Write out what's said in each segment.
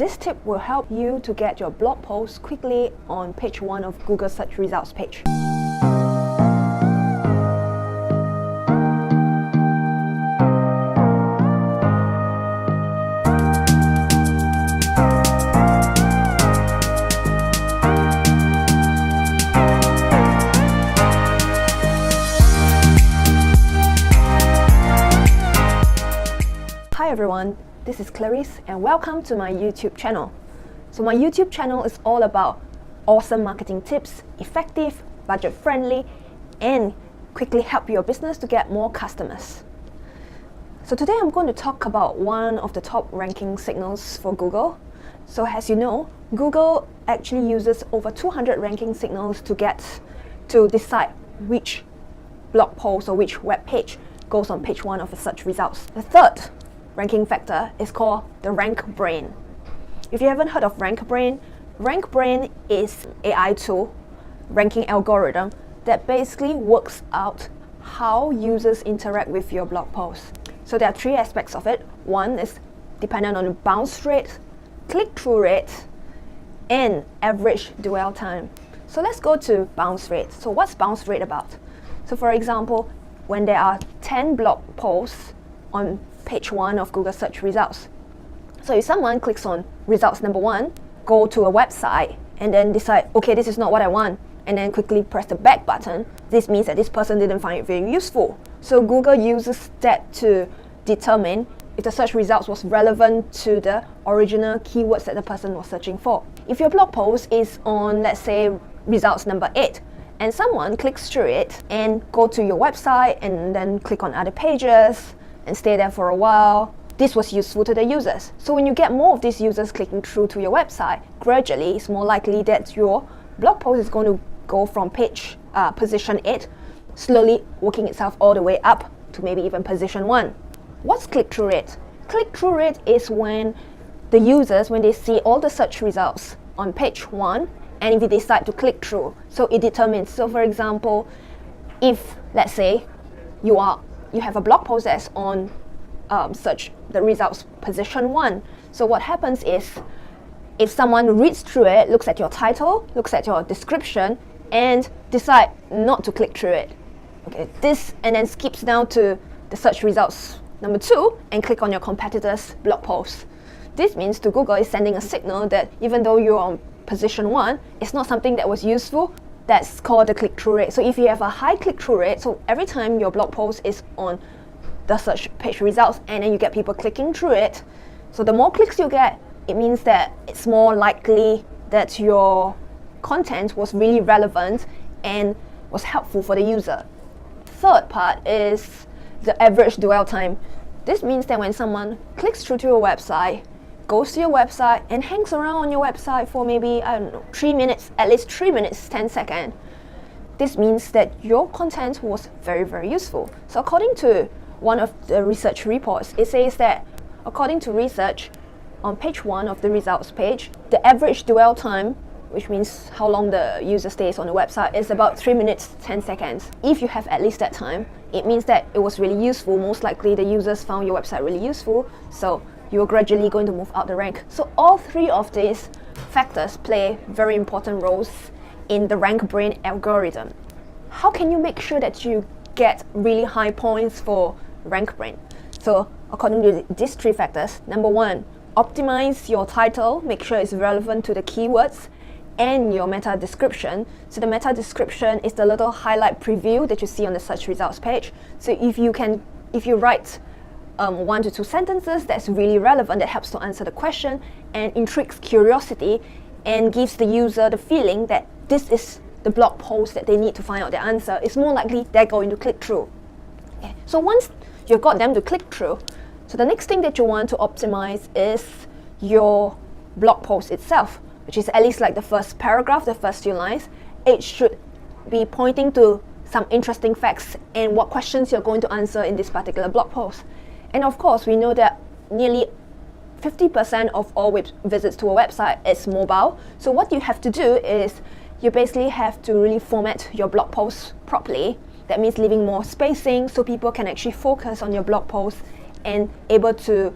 This tip will help you to get your blog post quickly on page 1 of Google search results page. Hi everyone, this is Clarice and welcome to my YouTube channel. So my YouTube channel is all about awesome marketing tips, effective, budget-friendly, and quickly help your business to get more customers. So today I'm going to talk about one of the top ranking signals for Google. So as you know, Google actually uses over 200 ranking signals to decide which blog post or which web page goes on page 1 of the search results. The third ranking factor is called the rank brain. If you haven't heard of rank brain is an AI tool, ranking algorithm that basically works out how users interact with your blog post. So there are 3 aspects of it. One is dependent on the bounce rate, click-through rate, and average dwell time. So let's go to bounce rate. So what's bounce rate about? So for example, when there are 10 blog posts on page 1 of Google search results. So if someone clicks on results number 1, go to a website and then decide, okay, this is not what I want, and then quickly press the back button, this means that this person didn't find it very useful. So Google uses that to determine if the search results was relevant to the original keywords that the person was searching for. If your blog post is on, let's say, results number 8, and someone clicks through it and go to your website and then click on other pages and stay there for a while, this was useful to the users. So when you get more of these users clicking through to your website, gradually it's more likely that your blog post is going to go from page position 8, slowly working itself all the way up to maybe even position 1. What's click-through rate? Click-through rate is when the users, when they see all the search results on page 1, and if they decide to click through, so it determines. So for example, if let's say you have a blog post that's on search the results position 1. So what happens is, if someone reads through it, looks at your title, looks at your description, and decide not to click through it, okay, and then skips down to the search results number 2 and click on your competitor's blog post. This means to Google is sending a signal that even though you're on position 1, it's not something that was useful. That's called the click-through rate. So if you have a high click-through rate, so every time your blog post is on the search page results and then you get people clicking through it, so the more clicks you get, it means that it's more likely that your content was really relevant and was helpful for the user. Third part is the average dwell time. This means that when someone clicks through to your website, goes to your website and hangs around on your website for maybe, I don't know, 3 minutes, at least 3 minutes, 10 seconds. This means that your content was very, very useful. So according to one of the research reports, it says that according to research, on page 1 of the results page, the average dwell time, which means how long the user stays on the website, is about 3 minutes, 10 seconds. If you have at least that time, it means that it was really useful. Most likely the users found your website really useful, so you're gradually going to move up the rank. So all 3 of these factors play very important roles in the rank brain algorithm. How can you make sure that you get really high points for rank brain? So according to these 3 factors, number 1, optimize your title, make sure it's relevant to the keywords, and your meta description. So the meta description is the little highlight preview that you see on the search results page. So if you write 1 to 2 sentences that's really relevant, that helps to answer the question and intrigues curiosity and gives the user the feeling that this is the blog post that they need to find out the answer, it's more likely they're going to click through. Okay. So once you've got them to click through, so the next thing that you want to optimize is your blog post itself, which is at least like the first paragraph, the first few lines. It should be pointing to some interesting facts and what questions you're going to answer in this particular blog post. And of course, we know that nearly 50% of all web visits to a website is mobile. So what you have to do is you basically have to really format your blog posts properly. That means leaving more spacing so people can actually focus on your blog post and able to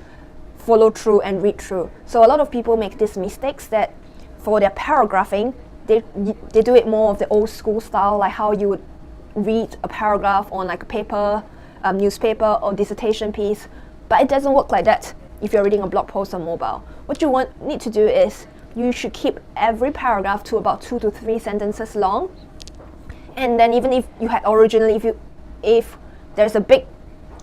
follow through and read through. So a lot of people make these mistakes that for their paragraphing, they do it more of the old school style, like how you would read a paragraph on like a paper, newspaper or dissertation piece. But it doesn't work like that if you're reading a blog post on mobile. What you need to do is you should keep every paragraph to about 2 to 3 sentences long. And then even if you had originally, if there's a big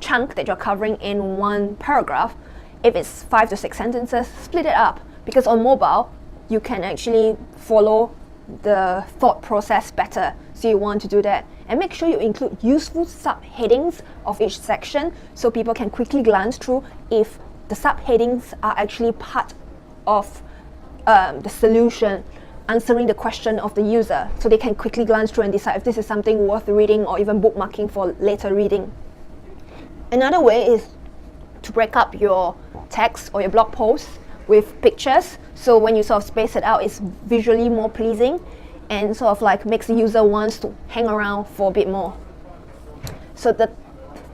chunk that you're covering in one paragraph, if it's 5 to 6 sentences, split it up. Because on mobile, you can actually follow the thought process better. So you want to do that. And make sure you include useful subheadings of each section so people can quickly glance through if the subheadings are actually part of the solution, answering the question of the user. So they can quickly glance through and decide if this is something worth reading or even bookmarking for later reading. Another way is to break up your text or your blog posts with pictures. So when you sort of space it out, it's visually more pleasing and sort of like makes the user wants to hang around for a bit more. So the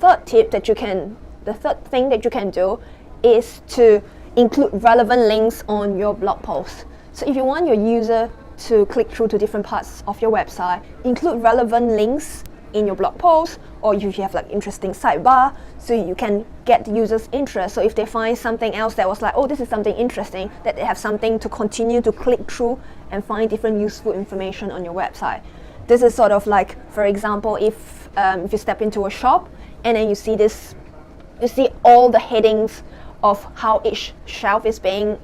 third thing that you can do is to include relevant links on your blog post. So if you want your user to click through to different parts of your website, include relevant links in your blog post, or if you have like interesting sidebar, so you can get the user's interest. So if they find something else that was like, oh, this is something interesting, that they have something to continue to click through and find different useful information on your website. This is sort of like, for example, if you step into a shop and then you see all the headings of how each shelf is being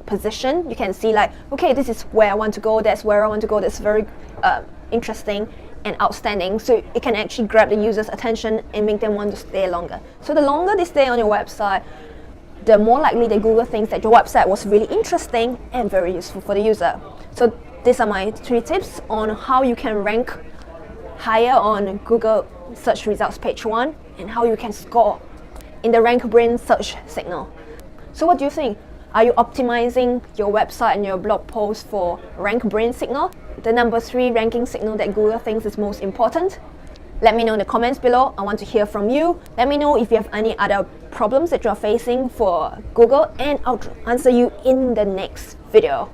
positioned. You can see like, okay, this is where I want to go, that's where I want to go, that's very interesting and outstanding. So it can actually grab the user's attention and make them want to stay longer. So the longer they stay on your website, the more likely that Google thinks that your website was really interesting and very useful for the user. So these are my 3 tips on how you can rank higher on Google search results page 1 and how you can score in the rank brain search signal. So what do you think? Are you optimizing your website and your blog post for rank brain signal, the number 3 ranking signal that Google thinks is most important? Let me know in the comments below. I want to hear from you. Let me know if you have any other problems that you're facing for Google, and I'll answer you in the next video.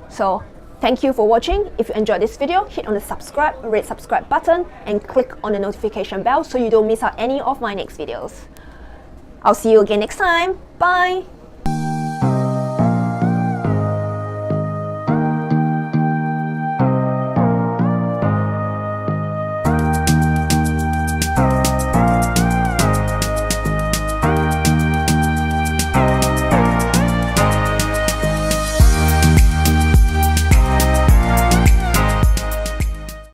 So thank you for watching. If you enjoyed this video, hit on the red subscribe button and click on the notification bell so you don't miss out any of my next videos. I'll see you again next time. Bye!